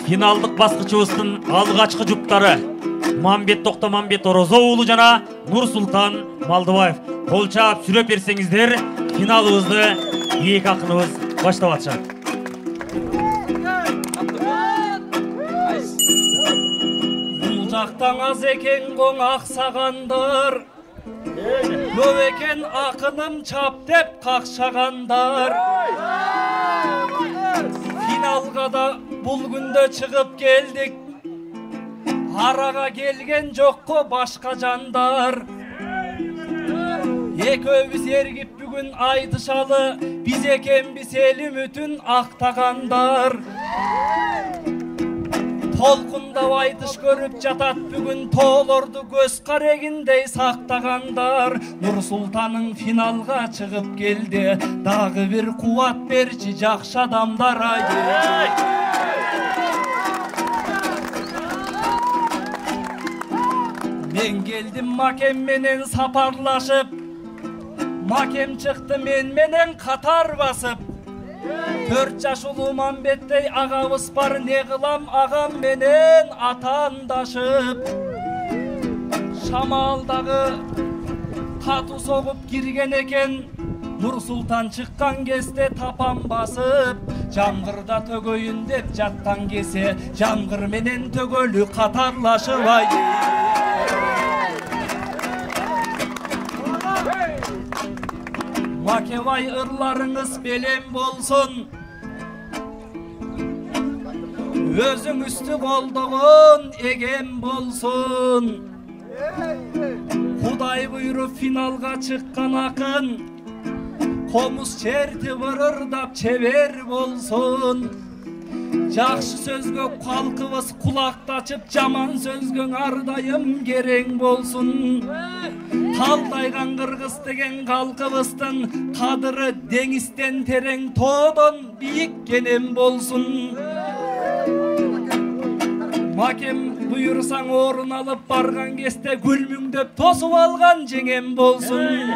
Финалдык баскычыбыздын алгачкы жуптары Мамбет Токтомамбет Орозо уулу жана Нурсултан Малдыбаев. Кол чаап сүрөп берсеңиздер, финалыбызды эки акыныбыз баштап атышат. Бул жактан аз экен коң аксагандар, көп экен акыным чап деп какшагандар. Финалга да бул күндө чыгып келдик, арага келген жокко башка жандар. Экөөбүз эргип бүгүн айтышалы, биз экенбиз эл үмүтүн актагандар. Толкундап айтыш көрүп жатат бүгүн тоолорду көз карегиндей сактагандар. Нурсултаның финалга чыгып келди, дагы бир кубат берчи жакшы адамдар. Мен келдим Макем менен сапарлашып, Макем чыкты мен менен катар басып. 4 жаш улуу Мамбеттей агабыз бар, не кылам агам менен атандашып. Шамалдагы катуу согуп кирген экен, Нурсултан чыккан кезде тапан басып. Жамгырда төгөйүн деп жаттан кесе, жамгыр менен төгөлү катарлашып. Макебай ырларыңыз белем болсын, өзүңүздү колдогон эгем болсын. Кудай буйруп финалга чыккан акын, комуз черти бырырдап чебер болсын. Жакшы сөзгө калкыбыз кулактачып, жаман сөзгө ар дайым керең болсун. Калтайган кыргыз деген калкыбыздын кадыры деңизден терең, тоодон бийик кенем болсун. Макем буйрусаң орун алып барган кезде, күлмүңдөп тосуп алган жеңем болсун.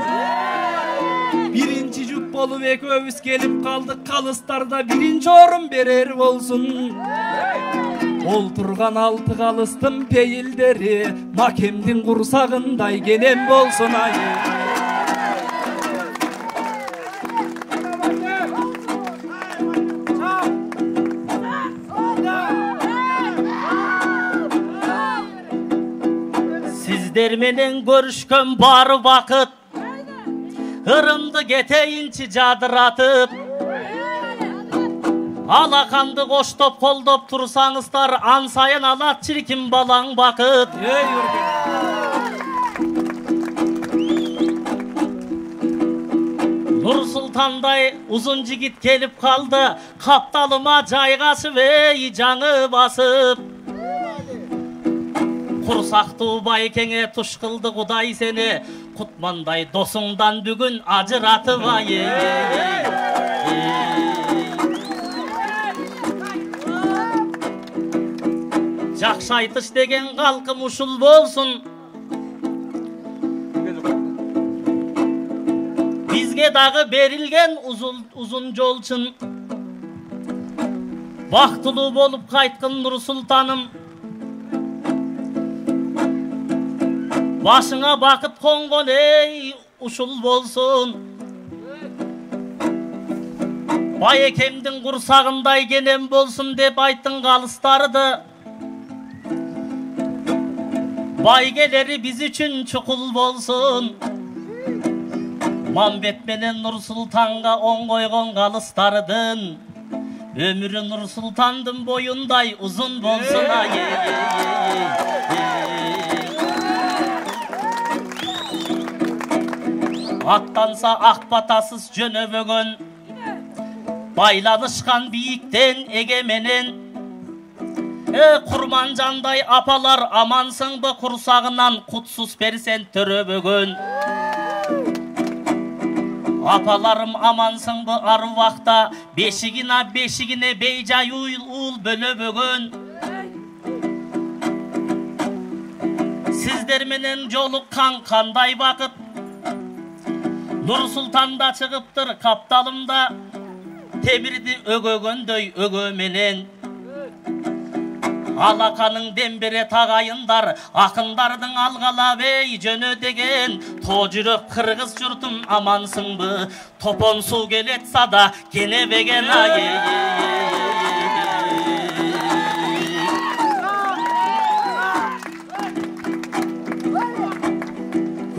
Биринчи жуп болуп экөөбүз келип калдык, калыстарда биринчи орун берер болсун. Олтурган 6 калыстын пейилдери, Макемдин курсагындай кенем болсун. Сиздер менен көрүшкөн бар убакыт, ырымды кетейинчи жадыратып. Алаканды коштоп колдоп турсаңыздар, ан сайын алат чиркин балаң бакыт. Нурсултандай узун жигит келип калды, капталыма жайгашып жаңы басып. Курсактуу байкеңе туш кылды Кудай сени, Кутмандай досуңдан бүгүн ажыратып. Жакшы айтыш деген калкым ушул болсун. Бизге дагы берилген узун жолчун. Бактылуу болуп кайткын Нурсултаным. Башыңа бакыт конгон ушул болсун. Байекемдин курсагындай кенем болсун деп айттың калыстарды. Байгелери биз үчүн чукул болсун. Мамбет менен Нурсултанга оң койгон калыстардын өмүрү Нурсултандын боюндай узун болсун. Аттанса ак батасыз жөнөбөгөн, байланышкан бийиктен эге менен. Курманжандай апалар амансыңбы, курсагынан кутсуз перзент төрөбөгөн. Апаларым амансыңбы, ар убакта бешигине бейжай уул бөлөбөгөн. Сиздер менен жолуккан кандай бакыт, Нурсултанда чыгыптыр капталымда, темирди өгөгөндөй өгө менен. Алақаның дембере тағайындар, ақындардың алғалап ей жөнө деген. То жүрек қырғыз жұртым амансың бы, топон су келет сада кенебеген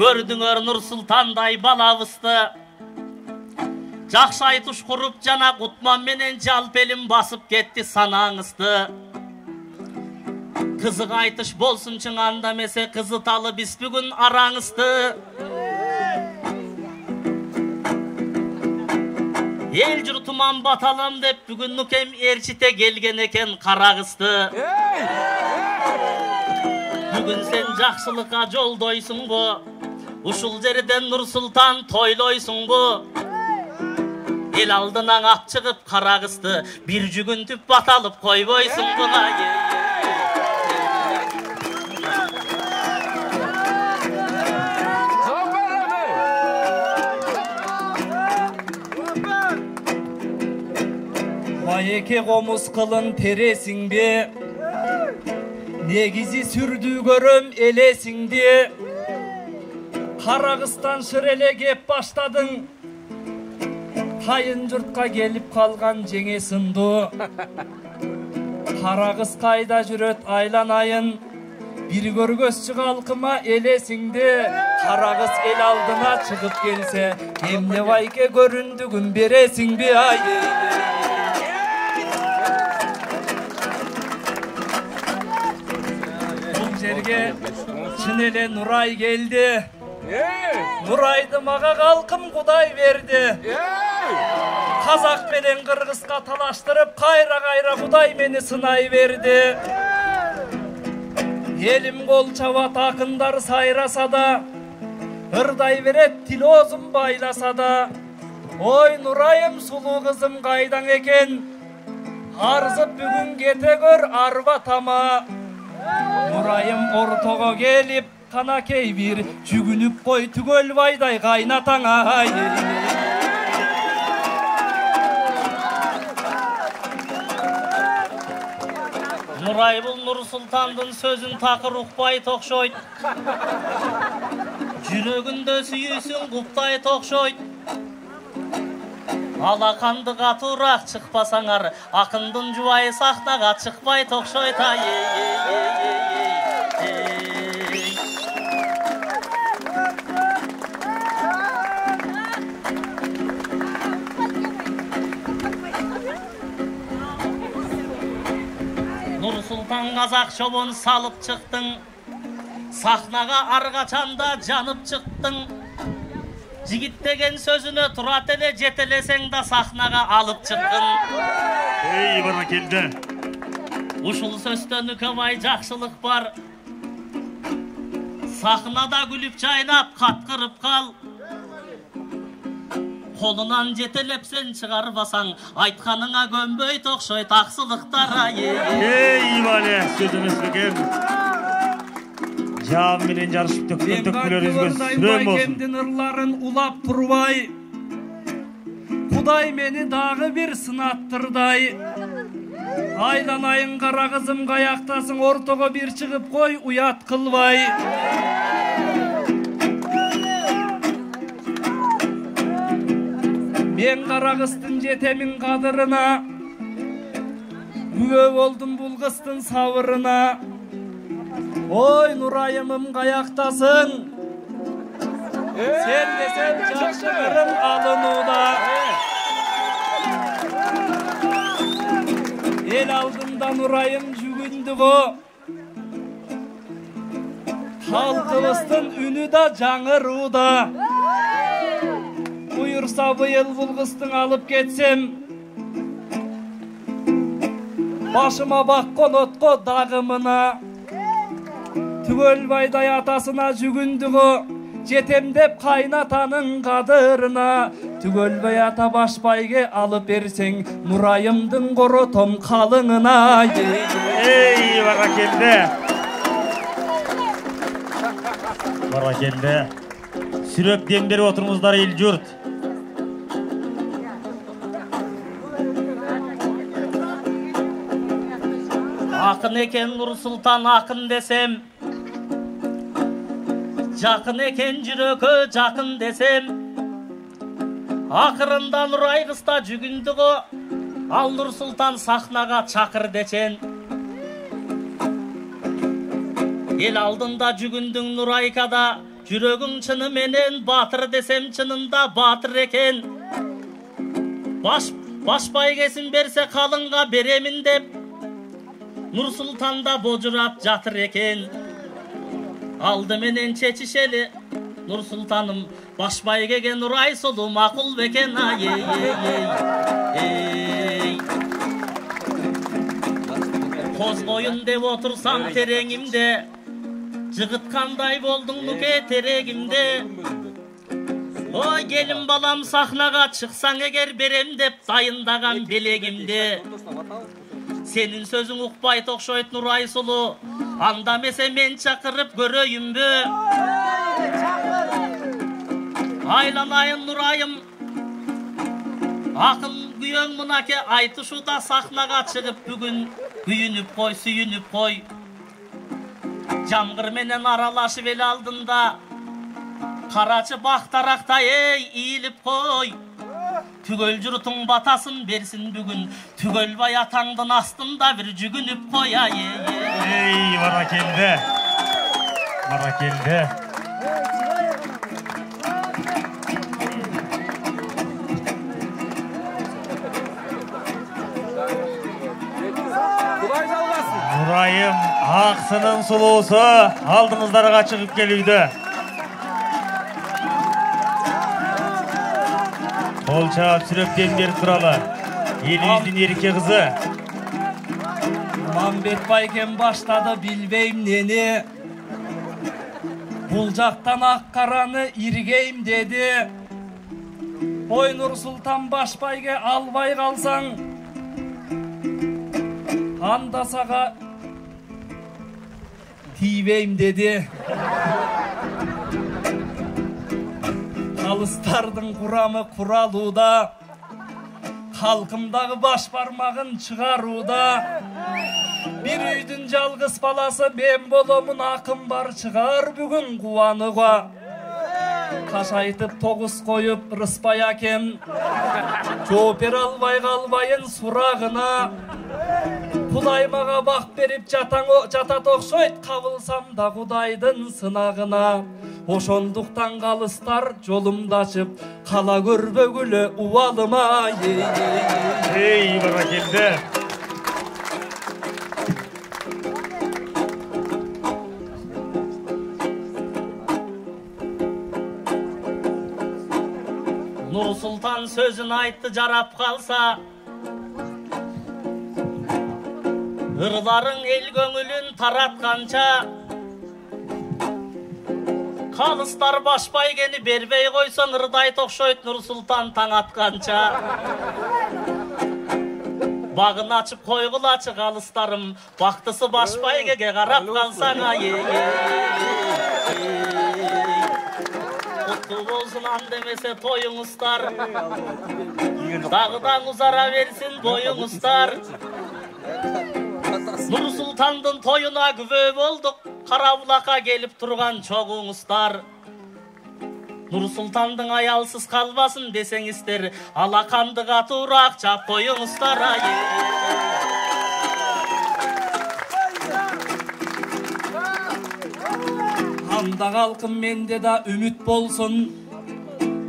Көрдіңөр Нұрсұлтандай балабысты, жақшы айтыш құрып жана Құтман менен жалпелім басып кетті санаңызды. Қызық айтыш болсын чыңанда месе қызыталы біз бүгін араңызды. Ел жұртыман баталам деп бүгін нүкем ерчите келген екен қарағызды. Бүгін сен жақсылыққа жолдойсың бұ, ушул жерден Нұрсұлтан тойлойсың бұ. Ел алдынан ат шығып қарағызды, бір жүгінтіп баталып қойбойсың бұна. Майеке қомыз қылын тересің бе, негізі сүрді көрім елесің де. Қарағыстан шыреле кеп баштадың, қайын жұртқа келіп қалған жеңесінді. Қарағыз қайда жүрет айланайын, бір көргөсчі қалқыма елесіңде. Қарағыз ел алдына шығып келсе, емне байке көріндігін бересің бе ай. Бұл жерге шынеле Нұрай келді. Нұрайды маға қалқым Құдай берді. Қазақ менен Қырғызға талаштырып, қайра-қайра Құдай мені сынай берді. Елім қол чабат ақындар сайраса да, ырдай берет тил озым байласа да. Ой Нұрайым сұлу қызым қайдан екен, арзып бүгін кете көр арбатама. Нұрайым ортоға келіп, қанакей бір жүгініп қой түгел байдай қайнатаңа. Нұрай бұл Нұрсұлтандың сөзін тақыр ұқпай тоқшойд. Жүрегінде сүйесін құптай тоқшойд. Алақанды қатурақ шықпасаңар, ақындың жуайы сахнаға шықпай тоқшойд. Нұрсұлтан қазақ шобын салып шықтың, сахнаға арғачанда жанып шықтың. Жігіт деген сөзіні тұра теле жетелесең да сахнаға алып шыққын. Ей, бана келді. Ушыл сөстен үкемай жақшылық бар. Сахнада күліп жайнап қатқырып қал. Қолынан жетелепсен шығарбасаң, айтқаныңа көнбөй тоқшой тақсылықтар. Ей, бале, сөзіңіз бекен. Жам менен жарышып төккен төккілер үзгіз сүрем болсын. Кемдің ырларын улап тұрбай, Құдай мені дағы бір сынаттырдай. Айланайын қара қызым қаяқтасың, ортоға бір шығып қой, уят қылбай. Мен қара қыстың жетемін қадырына, үе болдым бұл қыстың сауырына. Ой Нұрайымым қаяқтасың, сен десен жақшы қырым алынуда. Ел алдында Нұрайым жүгінді ғо, халқымыздың үні да жаңыруда. Бұйырса бұйыл бұл қыстың алып кетсем, башыма баққан отқо дағымына. Түгелбайдай атасына жүгінді ғо, жетем деп қайнатаның қадырына. Түгелбай ата башбайге алып берсең, Нұрайымдың қоротом қалыңына. Ей, бара келді. Бара келді. Сүрөп демдері отырыңыздар ел жұрт. Akın eken Nursultan akın desem, жақын екен жүрөкө жақын десем, ақырында Нұрай қыста жүгінді ғо, ал Нұрсұлтан сахнаға чақыр дечен. Ел алдында жүгіндің Нұрайкада, жүрөгің чыны менен батыр десем чынында батыр екен. Башпай кесін берсе қалыңға беремін деп, Нұрсұлтанда божырап жатыр екен. Алды менен чечишели Нұрсұлтаным, башпай кеген Нұрай сұлу мақұл бекен. Қозғойын деп отырсам тереңімде, жығытқандай болдың нүке терегімде. Ой, келін балам сахнаға шықсаң егер берем деп дайындаған белегімде. Сенің сөзің ұқпай тоқшойт Нұрай сұлу, андамесе мен чақырып көрейін бі. Айланайын Нұрайым, ақын күйең мұнаке айтышуда сахнаға шығып бүгін күйініп қой, сүйініп қой. Жамғыр менен аралашып ел алдында, қарачы бақтарақта иіліп қой. Түгел жұртың батасын берсін бүгін, түгел бай атаңдың астында бір жүгініп қой. Ей, бара келді. Бара келді. Нұрайым, ақсының сұлуысы алдыңыздарға шығып келуді. Қолчап сүрөптен беріп тұралы. Еліміздің ерке қызы. Мамбет байкен баштады білбейм нені. Бұл жақтан ақ қараны иргейм деді. Ой Нұрсұлтан башбайге албай қалсаң, андасаға тибейм деді. Қалыстардың құрамы құралуда, халқымдағы баш бармағын шығаруда. Bir үйдің жалғыз баласы мен боломын, ақым бар шығар бүгін қуануға. Қашайтып тоғыз қойып рыспай әкем, жопер албай қалбайын сұрағына. Құдаймаға бақ беріп жатат оқшойт, қабылсам да құдайдың сынағына. Ошондуктан қалыстар жолымды ашып, қала көрбөгүлі уалыма. Ей, бара келді. Нұрсұлтан сөзін айтты жарап қалса, ырдарың ел көңілін таратқанша, қалыстар башпай кені бербей қойсын, ырдай тоқшойт Нұрсұлтан таң атқанша. Бағын ашып қойғылачы қалыстарым, бақтысы башпай кеге қарап қалсаң. Құтты болсын андемесе тойыңыздар, дағыдан ұзара берсін бойыңыздар. Нұрсұлтандың тойына күве болдық, Қарабұлаққа келіп тұрған чоғыңыздар. Нұрсұлтандың аялсыз қалбасын десеңіздер, алақандыға тұрақ чап қойыңыздар. Анда қалқым менде да үміт болсын,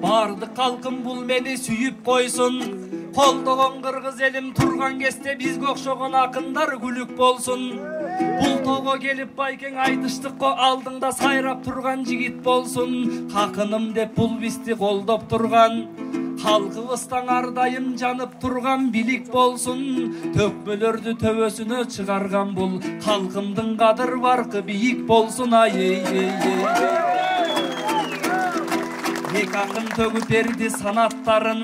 барды қалқым бұл мені сүйіп қойсын. Қолдығын қырғыз елім тұрған кесте бізге оқшоған ақындар күлік болсын. Бұл тоғы келіп байкен айтыштық қо алдыңда сайрап тұрған жігіт болсын. Қақыным деп бұл бісті қолдап тұрған, халқыбыстан ардайым жанып тұрған билік болсын. Төкпелерді төбесіне шығарған бұл халқымдың қадыр барқы биік болсын. Ек ақын төгіп берді санаттарын,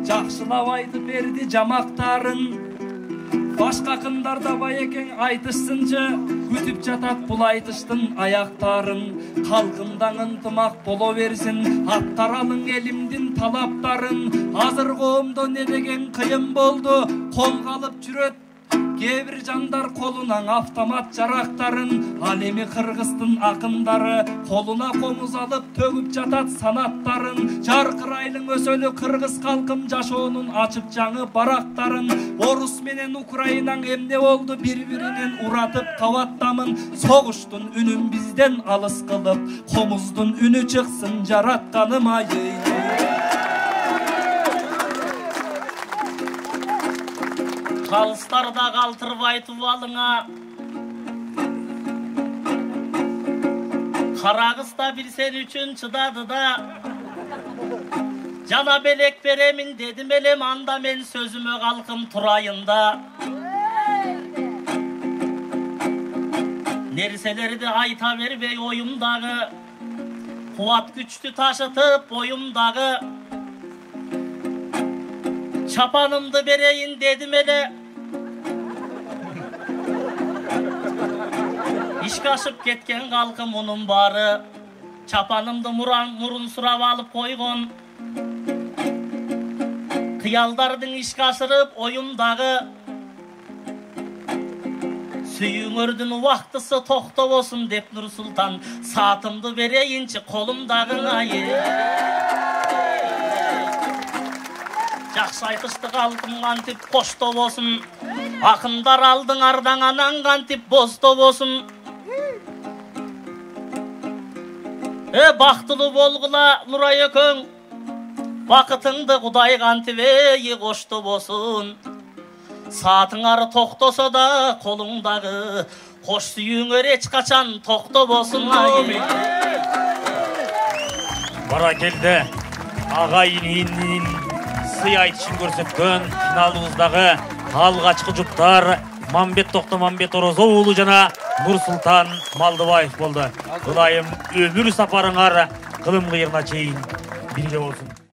жақшылап айтып берді жамақтарын. Башқа ақындар да бай екен айтышсыншы, күтіп жатат бұл айтыштың аяқтарын. Халқымдан ынтымақ боло берсін, аттаралың елімдің талаптарын. Азыр қоғамда не деген қиын болды, қолға алып жүрет Кээ бир жандар колунан автомат жарактарын, ал эми Кыргыздын акындары колуна комуз алып төгүп жатат санаттарын. Жаркырайлың өсөлү кыргыз калкым жашоонун ачып жаңы барактарын. Орус менен Украинаң эмне болду, бири-биринен уратып кабаттамын. Согуштун үнүн бизден алыс кылып, комуздун үнү чыксын жаратканым айы. Калыстарда калтырып айтып алыңа, Карагызда бир сен үчүн чыдады да, жана белек беремин дедим элем, анда мен сөзүмө калкым турайында. Нерселерди айта бербей оюмдагы, кубат күчтү ташытып боюмдагы, чапанымды берейин дедим эле, ишке ашып кеткен калкым мунун баары, чапанымды мурун сурап алып койгон, кыялдардын ишке ашырып оюмдагы, сүйүңөрдүн убактысы токтобосун деп Нурсултан, саатымды берейинчи колумдагы айы. Жакшы айтышты калкым кантип кошто болсун, акындар алдың ардаң анан кантип босто болсун. Бактылуу болгула Нурай экөөң, бакытыңды Кудай кантип кошто болсун. Саатыңар токтосо да колуңдагы, кош сүйүүңөр эч качан токтобосун айы. Баракелде агайын инин сый айтышын көрсөткөн финалыбыздагы алгачкы жуптар Мамбет Токтомамбет Орозо уулу жана Нурсултан Малдыбаев болду. Кудайым өмүр сапарыңар кылым кыйырына чейин бирге болсун.